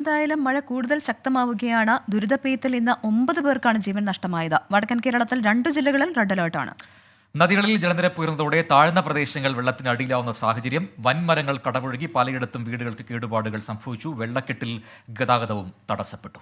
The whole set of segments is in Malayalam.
എന്തായാലും മഴ കൂടുതൽ ശക്തമാവുകയാണ്. ദുരിതപ്പെയ്ത്തിൽ ഇന്ന് 9 പേർക്കാണ് ജീവൻ നഷ്ടമായത്. വടക്കൻ കേരളത്തിൽ 2 ജില്ലകളിൽ റെഡ് അലേർട്ടാണ്. നദികളിൽ ജലനിരപ്പ് ഉയർന്നതോടെ താഴ്ന്ന പ്രദേശങ്ങൾ വെള്ളത്തിന് അടിയിലാവുന്ന സാഹചര്യം. വൻമരങ്ങൾ കടപുഴകി പലയിടത്തും വീടുകൾക്ക് കേടുപാടുകൾ സംഭവിച്ചു. വെള്ളക്കെട്ടിൽ ഗതാഗതവും തടസ്സപ്പെട്ടു.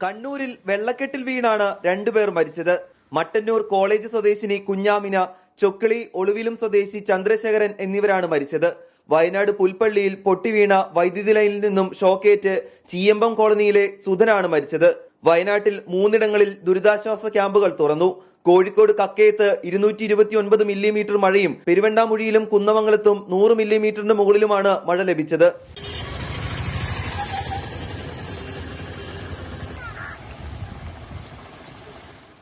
കണ്ണൂരിൽ വെള്ളക്കെട്ടിൽ വീണാണ് 2 പേർ മരിച്ചത്. മട്ടന്നൂർ കോളേജ് സ്വദേശിനി കുഞ്ഞാമിന, ചൊക്കളി ഒളിവിലും സ്വദേശി ചന്ദ്രശേഖരൻ എന്നിവരാണ് മരിച്ചത്. വയനാട് പുൽപ്പള്ളിയിൽ പൊട്ടിവീണ വൈദ്യുതി ലൈനിൽ നിന്നും ഷോക്കേറ്റ് ചീയമ്പം കോളനിയിലെ സുധനാണ് മരിച്ചത്. വയനാട്ടിൽ 3 ദുരിതാശ്വാസ ക്യാമ്പുകൾ തുറന്നു. കോഴിക്കോട് കക്കയത്ത് 229 മില്ലിമീറ്റർ മഴയും പെരുവണ്ണാമുഴിയിലും കുന്നമംഗലത്തും 100 മില്ലിമീറ്ററിന് മുകളിലുമാണ് മഴ ലഭിച്ചത്.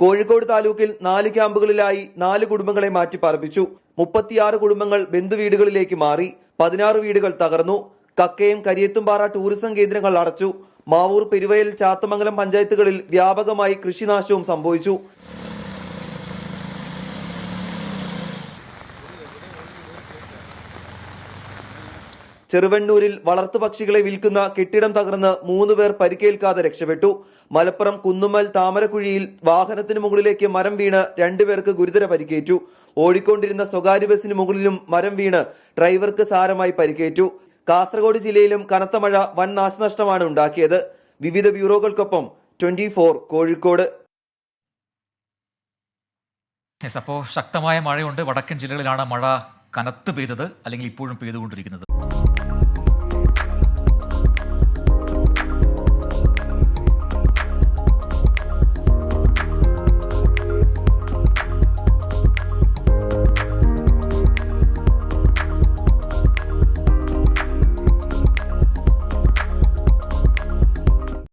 കോഴിക്കോട് താലൂക്കിൽ 4 ക്യാമ്പുകളിലായി 4 കുടുംബങ്ങളെ മാറ്റിപ്പാർപ്പിച്ചു. 36 കുടുംബങ്ങൾ ബന്ധുവീടുകളിലേക്ക് മാറി. 16 വീടുകൾ തകർന്നു. കക്കയം കരിയത്തുംപാറ ടൂറിസം കേന്ദ്രങ്ങൾ അടച്ചു. മാവൂർ, പെരുവയൽ, ചാത്തമംഗലം പഞ്ചായത്തുകളിൽ വ്യാപകമായി കൃഷിനാശവും സംഭവിച്ചു. ചെറുവണ്ണൂരിൽ വളർത്തുപക്ഷികളെ വിൽക്കുന്ന കെട്ടിടം തകർന്ന് 3 പേർ പരിക്കേൽക്കാതെ രക്ഷപ്പെട്ടു. മലപ്പുറം കുന്നുമ്മൽ താമരക്കുഴിയിൽ വാഹനത്തിന് മുകളിലേക്ക് മരം വീണ് 2 പേർക്ക് ഗുരുതര പരിക്കേറ്റു. ഓടിക്കൊണ്ടിരുന്ന സ്വകാര്യ ബസിന് മുകളിലും മരം വീണ് ഡ്രൈവർക്ക് സാരമായി പരിക്കേറ്റു. കാസർഗോഡ് ജില്ലയിലും കനത്ത മഴ വൻ നാശനഷ്ടമാണ് ഉണ്ടാക്കിയത്. വിവിധ ബ്യൂറോകൾക്കൊപ്പം 24 കോഴിക്കോട്. അപ്പോൾ ശക്തമായ മഴയുണ്ട്. വടക്കൻ ജില്ലകളിലാണ് മഴ കനത്ത് പെയ്തത്, അല്ലെങ്കിൽ ഇപ്പോഴും പെയ്തുകൊണ്ടിരിക്കുന്നത്.